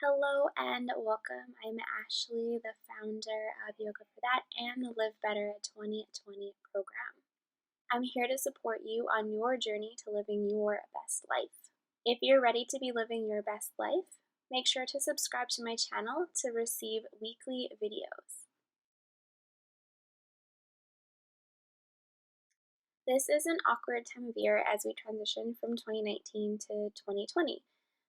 Hello and welcome. I'm Ashley, the founder of Yoga for That and the Live Better 2020 program. I'm here to support you on your journey to living your best life. If you're ready to be living your best life, make sure to subscribe to my channel to receive weekly videos. This is an awkward time of year as we transition from 2019 to 2020.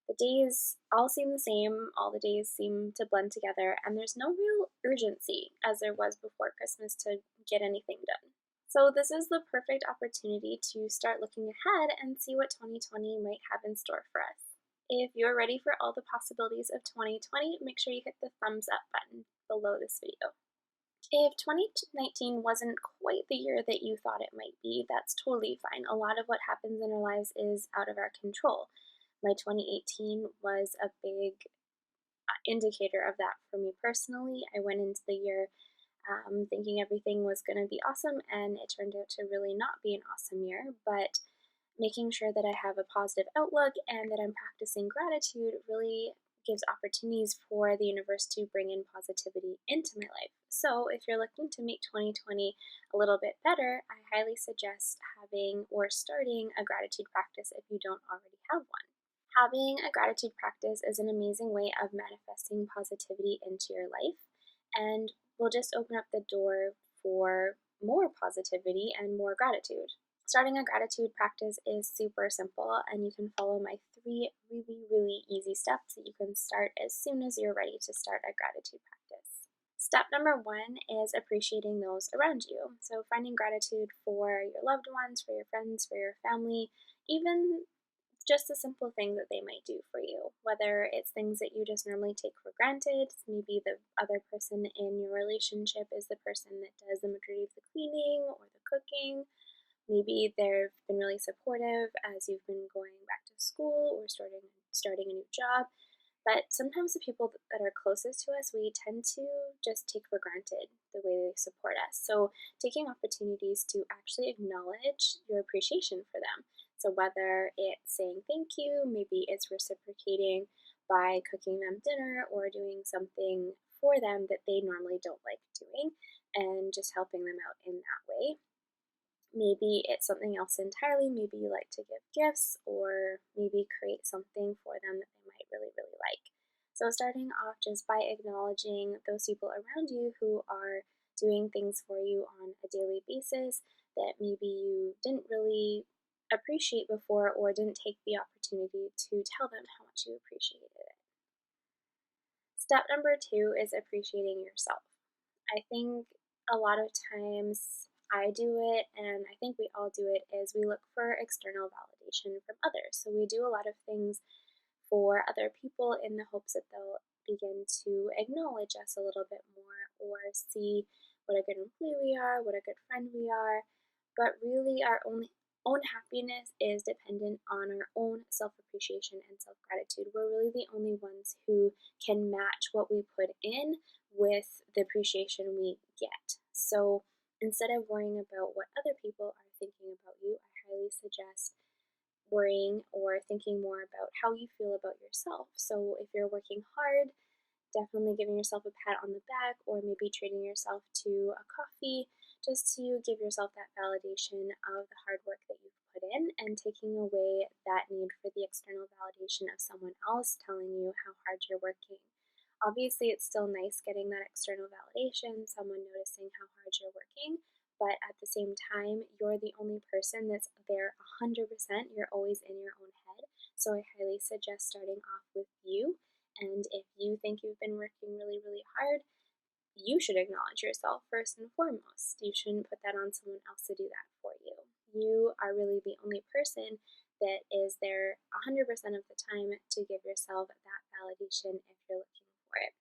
The days all seem the same, all the days seem to blend together, and there's no real urgency as there was before Christmas to get anything done. So, this is the perfect opportunity to start looking ahead and see what 2020 might have in store for us. If you're ready for all the possibilities of 2020, make sure you hit the thumbs up button below this video. If 2019 wasn't quite the year that you thought it might be, that's totally fine. A lot of what happens in our lives is out of our control. My 2018 was a big indicator of that for me personally. I went into the year thinking everything was going to be awesome, and it turned out to really not be an awesome year. But making sure that I have a positive outlook and that I'm practicing gratitude really gives opportunities for the universe to bring in positivity into my life. So, if you're looking to make 2020 a little bit better, I highly suggest having or starting a gratitude practice if you don't already have one. Having a gratitude practice is an amazing way of manifesting positivity into your life and will just open up the door for more positivity and more gratitude. Starting a gratitude practice is super simple, and you can follow my three really easy steps that you can start as soon as you're ready to start a gratitude practice. Step number one is appreciating those around you. So, finding gratitude for your loved ones, for your friends, for your family, even just the simple things that they might do for you, whether it's things that you just normally take for granted. Maybe the other person in your relationship is the person that does the majority of the cleaning or the cooking. Maybe they've been really supportive as you've been going back to school or starting a new job. But sometimes the people that are closest to us, we tend to just take for granted the way they support us. So, taking opportunities to actually acknowledge your appreciation for them. So, whether it's saying thank you, maybe it's reciprocating by cooking them dinner or doing something for them that they normally don't like doing and just helping them out in that way. Maybe it's something else entirely. Maybe you like to give gifts or maybe create something for them that they might really like. So, starting off just by acknowledging those people around you who are doing things for you on a daily basis that maybe you didn't really appreciate before or didn't take the opportunity to tell them how much you appreciated it. Step number two is appreciating yourself. I think a lot of times I do it, and I think we all do it, is we look for external validation from others. So we do a lot of things for other people in the hopes that they'll begin to acknowledge us a little bit more or see what a good employee we are, what a good friend we are. But really, our own happiness is dependent on our own self appreciation and self gratitude. We're really the only ones who can match what we put in with the appreciation we get. So instead of worrying about what other people are thinking about you, I highly suggest worrying or thinking more about how you feel about yourself. So if you're working hard, definitely giving yourself a pat on the back or maybe treating yourself to a coffee just to give yourself that validation of the hard work that you've put in and taking away that need for the external validation of someone else telling you how hard you're working. Obviously, it's still nice getting that external validation, someone noticing how hard you're working, but at the same time, you're the only person that's there 100%. You're always in your own head. So I highly suggest starting off with you. And if you think you've been working really hard, you should acknowledge yourself first and foremost. You shouldn't put that on someone else to do that for you. You are really the only person that is there 100% of the time to give yourself that validation if you're looking for it.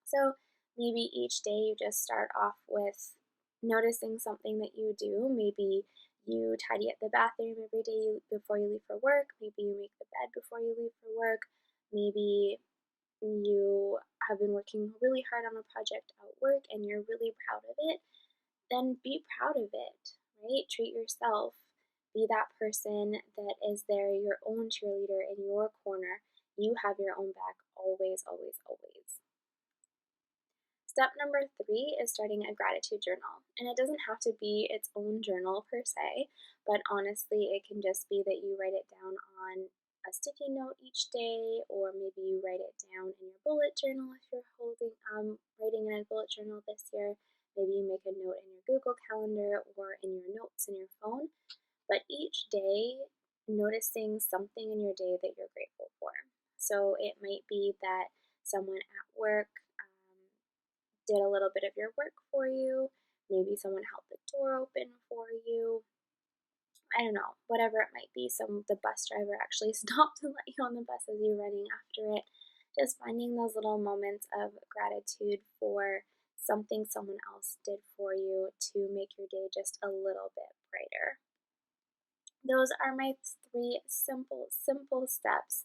So maybe each day you just start off with noticing something that you do. Maybe you tidy up the bathroom every day before you leave for work. Maybe you make the bed before you leave for work. Maybe you have been working really hard on a project at work and you're really proud of it, then be proud of it, right? Treat yourself. Be that person that is there, your own cheerleader in your corner. You have your own back always, always, always. Step number three is starting a gratitude journal. And it doesn't have to be its own journal per se, but honestly, it can just be that you write it down on a sticky note each day, or maybe you write it down in your bullet journal if you're writing in a bullet journal this year. Maybe you make a note in your Google Calendar or in your notes in your phone. But each day, noticing something in your day that you're grateful for. So it might be that someone at work did a little bit of your work for you. Maybe someone held the door open for you. I don't know, whatever it might be. The bus driver actually stopped to let you on the bus as you're running after it. Just finding those little moments of gratitude for something someone else did for you to make your day just a little bit brighter. Those are my three simple steps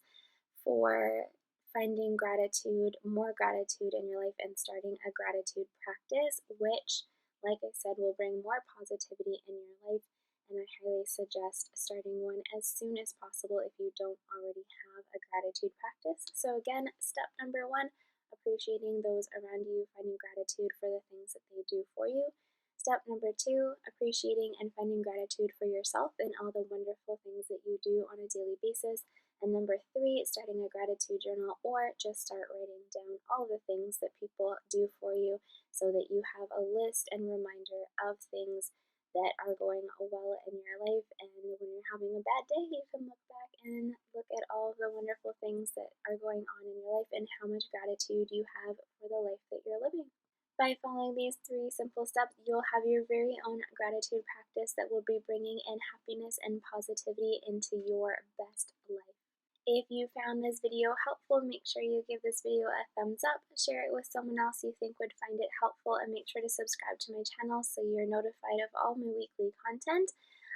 for finding gratitude, more gratitude in your life, and starting a gratitude practice, which, like I said, will bring more positivity in your life. And I highly suggest starting one as soon as possible if you don't already have a gratitude practice. So, again, step number one, appreciating those around you, finding gratitude for the things that they do for you. Step number two, appreciating and finding gratitude for yourself and all the wonderful things that you do on a daily basis. And number three, starting a gratitude journal, or just start writing down all the things that people do for you so that you have a list and reminder of things that are going well in your life. And when you're having a bad day, you can look back and look at all of the wonderful things that are going on in your life and how much gratitude you have for the life that you're living. By following these three simple steps, you'll have your very own gratitude practice that will be bringing in happiness and positivity into your best life. If you found this video helpful, make sure you give this video a thumbs up, share it with someone else you think would find it helpful, and make sure to subscribe to my channel so you're notified of all my weekly content.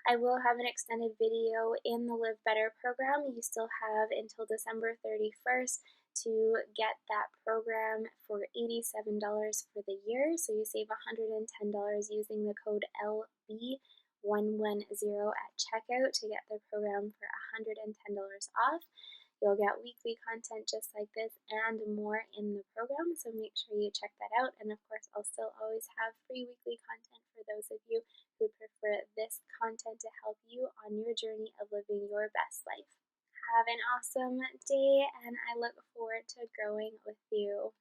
I will have an extended video in the Live Better program. You still have until December 31st to get that program for $87 for the year. So you save $110 using the code LB110 at checkout to get the program for $110 off. You'll get weekly content just like this and more in the program, so make sure you check that out. And of course, I'll still always have free weekly content for those of you who prefer this content to help you on your journey of living your best life. Have an awesome day, and I look forward to growing with you.